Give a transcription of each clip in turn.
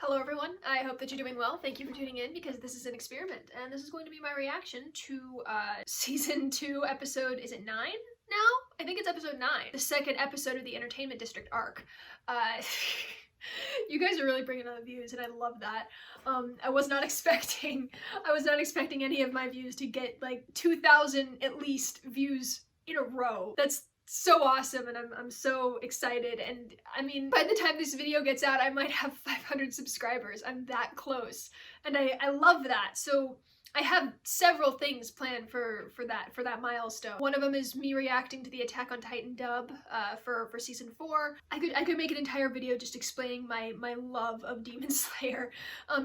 Hello everyone, I hope that you're doing well. Thank you for tuning in because this is an experiment and this is going to be my reaction to season 2 episode, is it 9 now? I think it's episode 9. The second episode of the Entertainment District arc. You guys are really bringing on the views and I love that. I was not expecting any of my views to get like 2,000 at least views in a row. That's so awesome and I'm so excited, and I mean by the time this video gets out I might have 500 subscribers. I'm that close and I love that. So I have several things planned for that milestone. One of them is me reacting to the Attack on Titan dub for season 4. I could make an entire video just explaining my love of Demon Slayer.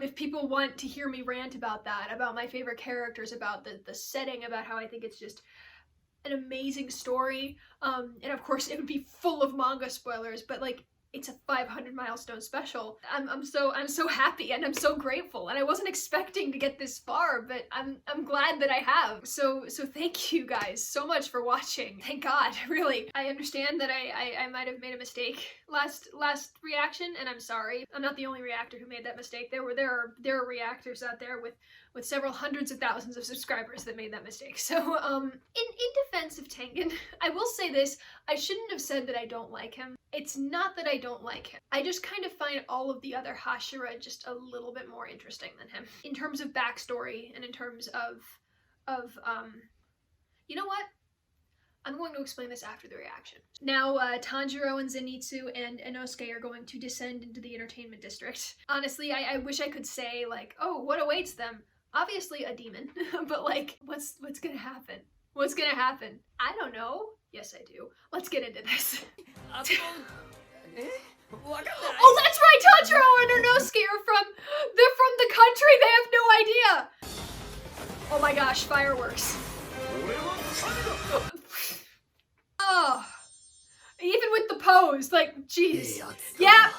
If people want to hear me rant about that, about my favorite characters, about the setting, about how I think it's just an amazing story, and of course it would be full of manga spoilers, but like it's a 500 milestone special. I'm so happy and I'm so grateful, and I wasn't expecting to get this far, but I'm glad that I have. So thank you guys so much for watching. Thank God, really. I understand that I might have made a mistake last reaction, and I'm sorry. I'm not the only reactor who made that mistake. There are reactors out there with several hundreds of thousands of subscribers that made that mistake. So in defense of Tengen, I will say this: I shouldn't have said that I don't like him. It's not that I don't like him. I just kind of find all of the other Hashira just a little bit more interesting than him. In terms of backstory and in terms of you know what? I'm going to explain this after the reaction. Now, Tanjiro and Zenitsu and Inosuke are going to descend into the Entertainment District. Honestly, I wish I could say like, oh, what awaits them? Obviously a demon, but like, what's gonna happen? What's gonna happen? I don't know. Yes, I do. Let's get into this. Oh, that's right! Tanjiro and Inosuke they're from the country! They have no idea! Oh my gosh, fireworks. Oh, even with the pose, like, jeez. Yeah.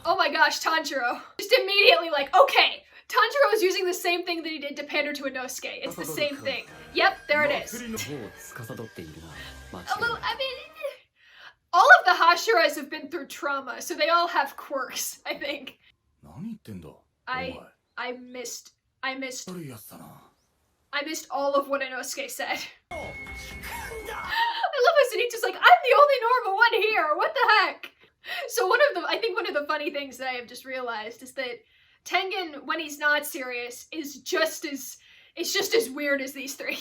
Oh my gosh, Tanjiro. Just immediately like, okay, Tanjiro is using the same thing that he did to pander to Inosuke. It's the same thing. Yep, there it is. A little, I mean, all of the Hashiras have been through trauma, so they all have quirks, I think. I missed all of what Inosuke said. I love how Zenitsu's like, I'm the only normal one here, what the heck? So I think one of the funny things that I have just realized is that Tengen, when he's not serious, is just as weird as these three.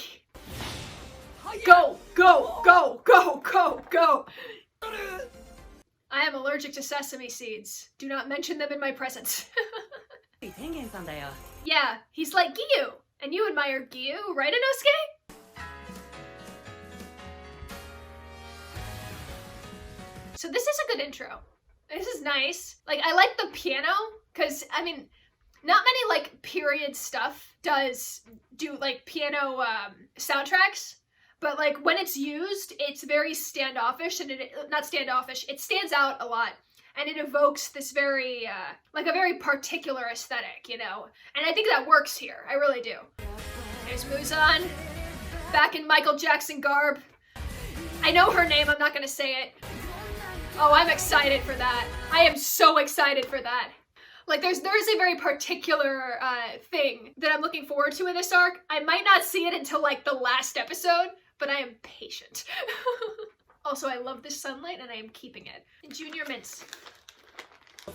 Go, go, go, go, go, go! I am allergic to sesame seeds. Do not mention them in my presence. Yeah, he's like Giyu. And you admire Giyu, right, Inosuke? So this is a good intro. This is nice. Like, I like the piano, because, I mean, not many, like, period stuff do, like, piano soundtracks, but, like, when it's used, it's very standoffish, and not standoffish, it stands out a lot. And it evokes this very, like a very particular aesthetic, you know? And I think that works here. I really do. There's Muzan, back in Michael Jackson garb. I know her name, I'm not gonna say it. Oh, I'm excited for that. I am so excited for that. Like, there's a very particular thing that I'm looking forward to in this arc. I might not see it until, like, the last episode, but I am patient. Also, I love this sunlight and I am keeping it. Junior mints. So,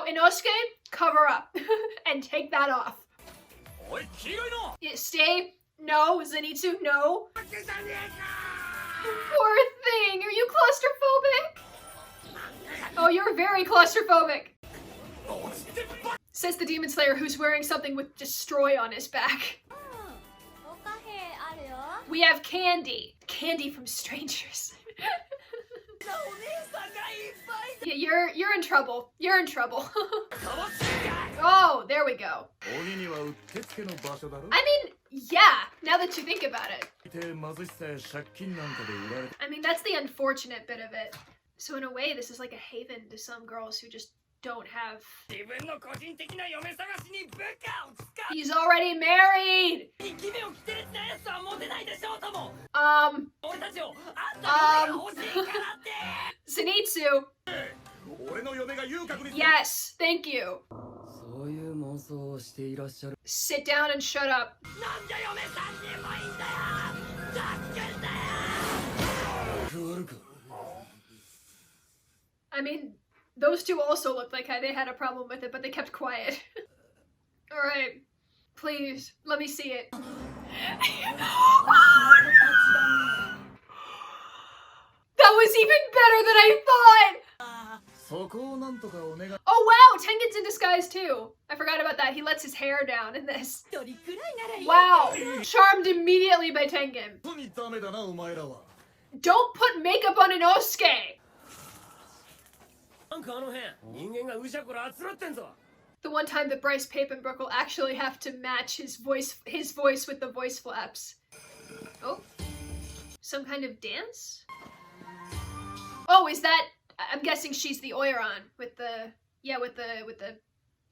Inosuke, cover up and take that off. Stay. No, Zenitsu, no. Poor thing, are you claustrophobic? Oh, you're very claustrophobic. Says the Demon Slayer who's wearing something with Destroy on his back. We have candy. Candy from strangers. Yeah, you're in trouble. You're in trouble. Oh, there we go. I mean, yeah, now that you think about it. I mean, that's the unfortunate bit of it. So in a way, this is like a haven to some girls who just don't have... He's already married! Zenitsu. Yes, thank you. Sit down and shut up. I mean, those two also looked like they had a problem with it, but they kept quiet. Alright. Please, let me see it. That was even better than I thought! Oh wow, Tengen's in disguise too. I forgot about that. He lets his hair down in this. Wow, charmed immediately by Tengen. Don't put makeup on Inosuke! The one time that Bryce Papenbrook will actually have to match his voice with the voice flaps. Oh, some kind of dance? Oh, is that? I'm guessing she's the Oiron with the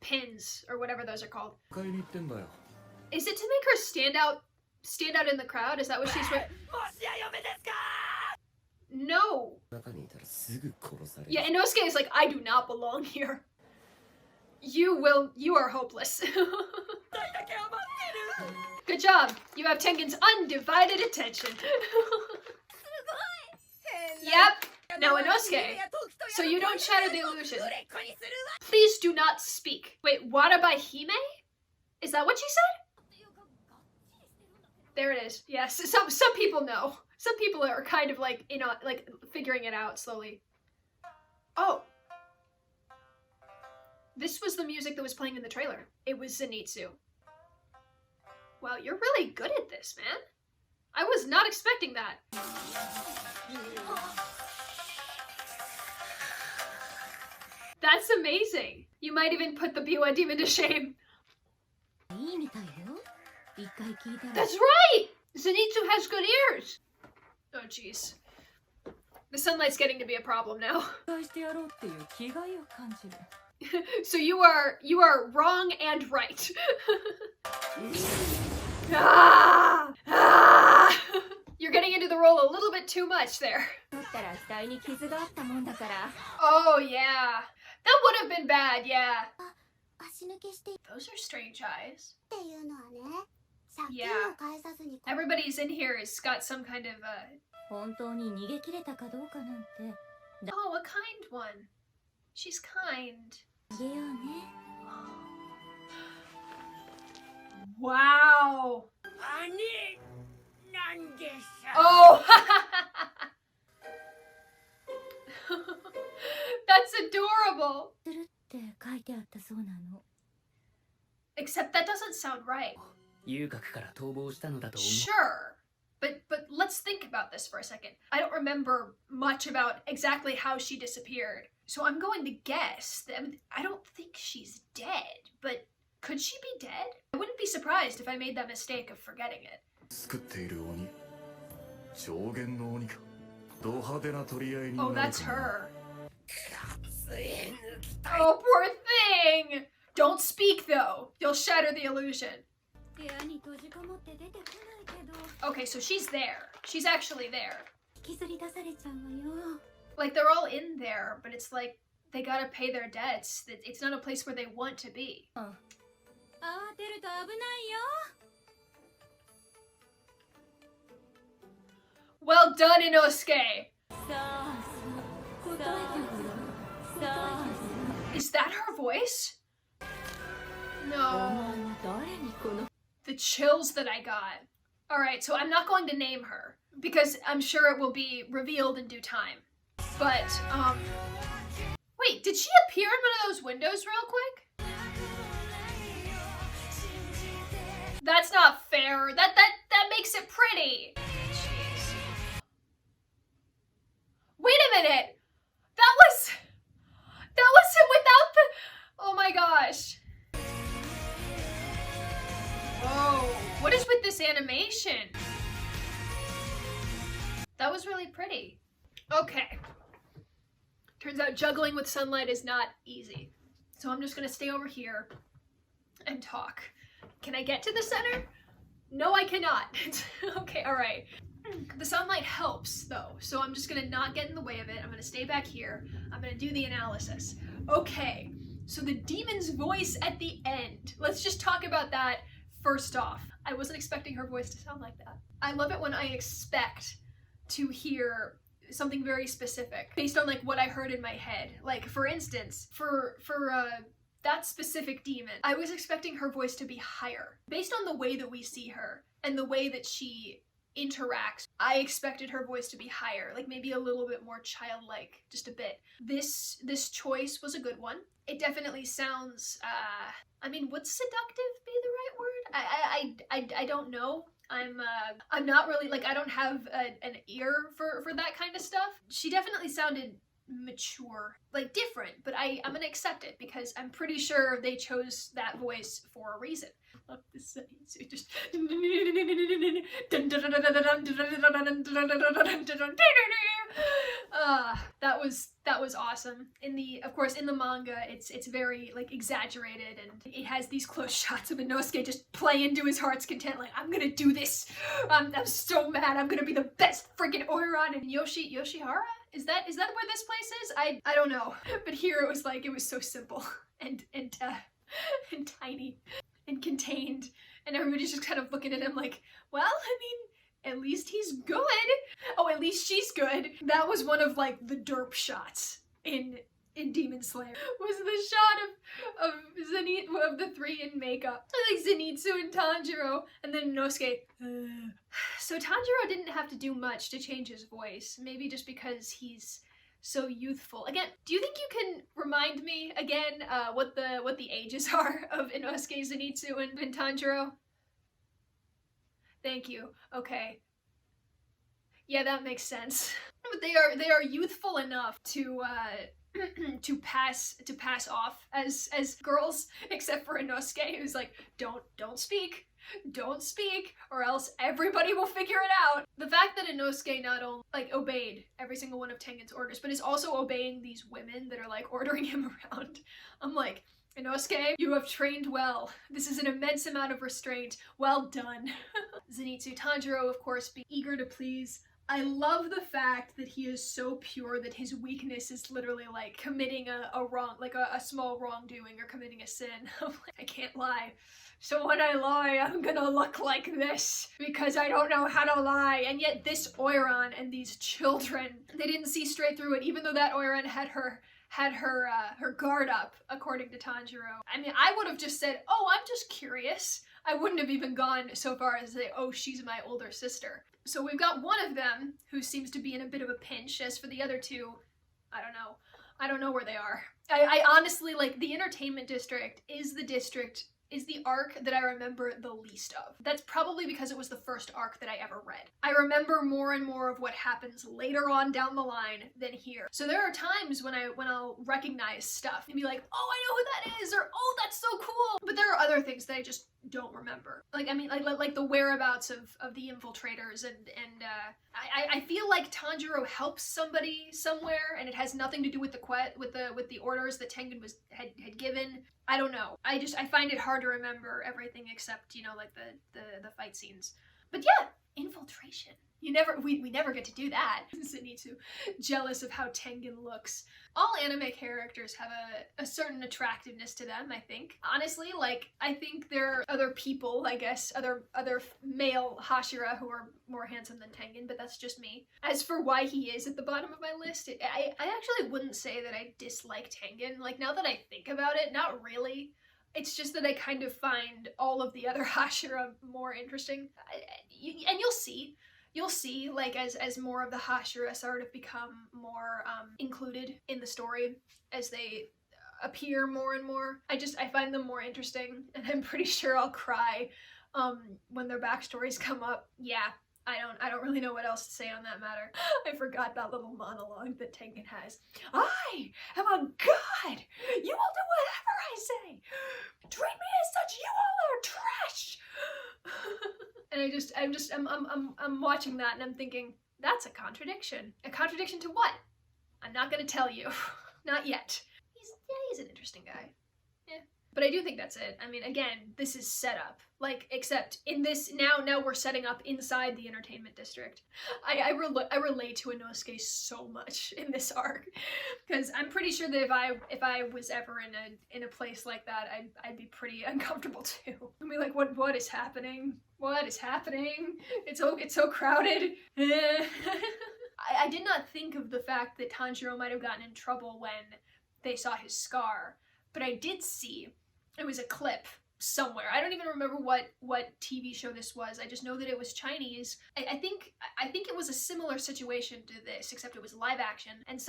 pins or whatever those are called. Is it to make her stand out in the crowd? Is that what she's? No. Yeah, Inosuke is like, I do not belong here. You are hopeless. Good job. You have Tengen's undivided attention. Yep. Now Inosuke, so you don't shatter the illusion. Please do not speak. Wait, Watabe-hime? Is that what she said? There it is. Yes, some people know. Some people are kind of like, like figuring it out slowly. Oh. This was the music that was playing in the trailer. It was Zenitsu. Wow, you're really good at this, man. I was not expecting that. That's amazing. You might even put the B1 demon to shame. That's right! Zenitsu has good ears! Oh jeez. The sunlight's getting to be a problem now. So you are wrong and right. You're getting into the role a little bit too much there. Oh yeah. That would have been bad, yeah. Those are strange eyes. Yeah. Everybody's in here has got some kind of oh, a kind one. She's kind. Wow. Oh. That's adorable. Except that doesn't sound right. Sure. But let's think about this for a second. I don't remember much about exactly how she disappeared. So I'm going to guess that, I don't think she's dead, but could she be dead? I wouldn't be surprised if I made that mistake of forgetting it. Oh, that's her. Oh, poor thing! Don't speak though. You'll shatter the illusion. Okay, so she's there. She's actually there. Like, they're all in there, but it's like, they gotta pay their debts. It's not a place where they want to be. Well done, Inosuke! Is that her voice? No. The chills that I got. Alright, so I'm not going to name her, because I'm sure it will be revealed in due time. But, wait, did she appear in one of those windows real quick? That's not fair. That makes it pretty. Jeez. Wait a minute. That was him without the... Oh my gosh. Whoa. What is with this animation? That was really pretty. Okay. Turns out juggling with sunlight is not easy. So I'm just gonna stay over here and talk. Can I get to the center? No, I cannot. Okay, all right. The sunlight helps though, so I'm just gonna not get in the way of it. I'm gonna stay back here. I'm gonna do the analysis. Okay, so the demon's voice at the end. Let's just talk about that first off. I wasn't expecting her voice to sound like that. I love it when I expect to hear something very specific based on like what I heard in my head. Like for instance, for that specific demon, I was expecting her voice to be higher. Based on the way that we see her and the way that she interacts, I expected her voice to be higher, like maybe a little bit more childlike, just a bit. This choice was a good one. It definitely sounds, I mean, would seductive be the right word? I don't know. I'm not really, like, I don't have an ear for that kind of stuff. She definitely sounded mature, like different, but I'm gonna accept it because I'm pretty sure they chose that voice for a reason. I love this Zenitsu just that was awesome. Of course in the manga it's very like exaggerated, and it has these close shots of Inosuke just playing to his heart's content, like I'm gonna do this. I'm so mad. I'm gonna be the best freaking Oiran. And Yoshihara? Is that where this place is? I don't know. But here it was like, it was so simple and tiny and contained, and everybody's just kind of looking at him like, well, I mean, at least he's good. Oh, at least she's good. That was one of like the derp shots in Demon Slayer. Was the shot of the three in makeup, like Zenitsu and Tanjiro, and then Inosuke. So Tanjiro didn't have to do much to change his voice. Maybe just because he's so youthful. Again, do you think you can remind me again what the ages are of Inosuke, Zenitsu, and Tanjiro? Thank you. Okay. Yeah, that makes sense. But they are youthful enough to to pass off as girls, except for Inosuke, who's like, don't speak, or else everybody will figure it out. The fact that Inosuke not only like obeyed every single one of Tengen's orders, but is also obeying these women that are like ordering him around. I'm like, Inosuke, you have trained well. This is an immense amount of restraint. Well done. Zenitsu, Tanjiro, of course, be eager to please. I love the fact that he is so pure that his weakness is literally like committing a wrong, like a small wrongdoing or committing a sin. I'm like, I can't lie. So when I lie, I'm gonna look like this because I don't know how to lie. And yet this Oiran and these children, they didn't see straight through it, even though that Oiran had her guard up, according to Tanjiro. I mean, I would have just said, oh, I'm just curious. I wouldn't have even gone so far as to say, oh, she's my older sister. So we've got one of them who seems to be in a bit of a pinch. As for the other two, I don't know. I don't know where they are. I honestly, like, the entertainment district is the arc that I remember the least of. That's probably because it was the first arc that I ever read. I remember more and more of what happens later on down the line than here. So there are times when I'll recognize stuff and be like, oh, I know who that is, or oh, that's so cool. But there are other things that I just don't remember. Like, I mean, like the whereabouts of the infiltrators, and I feel like Tanjiro helps somebody somewhere, and it has nothing to do with the orders that Tengen had given. I don't know. I find it hard to remember everything except, you know, like the fight scenes. But yeah, infiltration. We never get to do that. Zenitsu, jealous of how Tengen looks. All anime characters have a certain attractiveness to them, I think. Honestly, like, I think there are other people, I guess, other male Hashira who are more handsome than Tengen, but that's just me. As for why he is at the bottom of my list, I actually wouldn't say that I dislike Tengen. Like, now that I think about it, not really. It's just that I kind of find all of the other Hashira more interesting. And you'll see, like, as more of the Hashira sort of become more included in the story, as they appear more and more. I find them more interesting, and I'm pretty sure I'll cry when their backstories come up. Yeah, I don't really know what else to say on that matter. I forgot that little monologue that Tengen has. I am a god! You will do whatever I say! Treat me as such, you all are trash! And I'm watching that and I'm thinking, that's a contradiction. A contradiction to what? I'm not gonna tell you. Not yet. He's an interesting guy. Yeah. But I do think that's it. I mean, again, this is set up. Like, except in this, now we're setting up inside the entertainment district. I relate to Inosuke so much in this arc, because I'm pretty sure that if I was ever in a place like that, I'd be pretty uncomfortable too. I'd be like, what is happening? What is happening? It's so crowded. I did not think of the fact that Tanjiro might have gotten in trouble when they saw his scar, but I did see it was a clip somewhere. I don't even remember what TV show this was. I just know that it was Chinese. I think it was a similar situation to this, except it was live action, and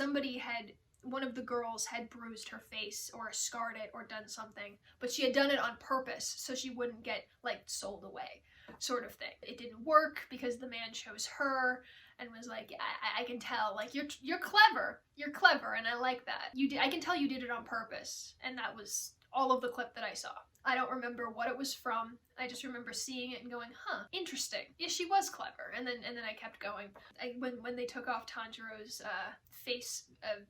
one of the girls had bruised her face or scarred it or done something, but she had done it on purpose so she wouldn't get like sold away, sort of thing. It didn't work because the man chose her and was like, I can tell, like, you're clever, and I like that. I can tell you did it on purpose, and that was all of the clip that I saw. I don't remember what it was from. I just remember seeing it and going, huh, interesting. Yeah, she was clever. And then I kept going. When they took off Tanjiro's face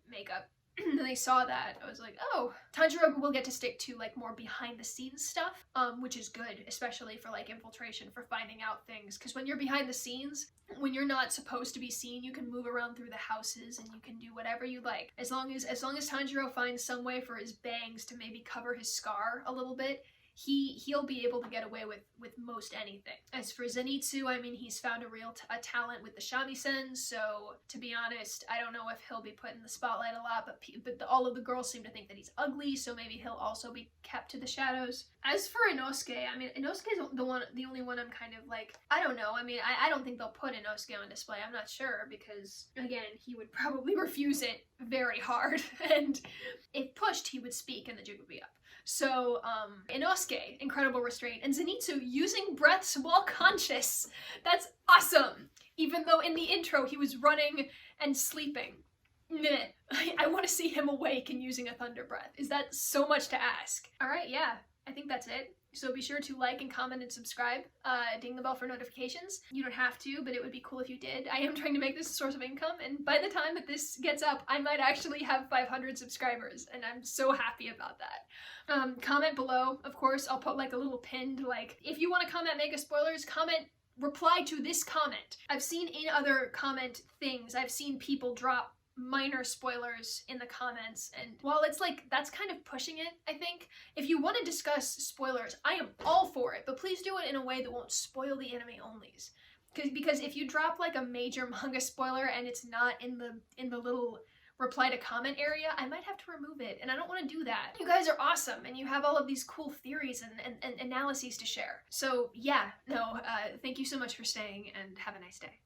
makeup, and they saw that, I was like, oh, Tanjiro will get to stick to like more behind the scenes stuff, which is good, especially for like infiltration, for finding out things. Because when you're behind the scenes, when you're not supposed to be seen, you can move around through the houses and you can do whatever you like. As long as Tanjiro finds some way for his bangs to maybe cover his scar a little bit, he'll be able to get away with most anything. As for Zenitsu, I mean, he's found a talent with the shamisen, so to be honest, I don't know if he'll be put in the spotlight a lot, but all of the girls seem to think that he's ugly, so maybe he'll also be kept to the shadows. As for Inosuke, I mean, Inosuke's the only one I'm kind of like, I don't know. I mean, I don't think they'll put Inosuke on display. I'm not sure, because again, he would probably refuse it very hard, and if pushed, he would speak and the jig would be up. So, Inosuke, incredible restraint, and Zenitsu using breaths while conscious. That's awesome! Even though in the intro he was running and sleeping. Meh. I want to see him awake and using a thunder breath. Is that so much to ask? Alright, yeah, I think that's it. So be sure to like and comment and subscribe. Ding the bell for notifications. You don't have to, but it would be cool if you did. I am trying to make this a source of income, and by the time that this gets up, I might actually have 500 subscribers, and I'm so happy about that. Comment below, of course. I'll put like a little pinned, like, if you want to comment mega spoilers, reply to this comment. I've seen in other comment things, I've seen people drop minor spoilers in the comments, and while it's like, that's kind of pushing it, I think. If you want to discuss spoilers, I am all for it, but please do it in a way that won't spoil the anime onlys. Because if you drop like a major manga spoiler and it's not in the little reply to comment area, I might have to remove it, and I don't want to do that. You guys are awesome, and you have all of these cool theories and analyses to share. So yeah, no, thank you so much for staying, and have a nice day.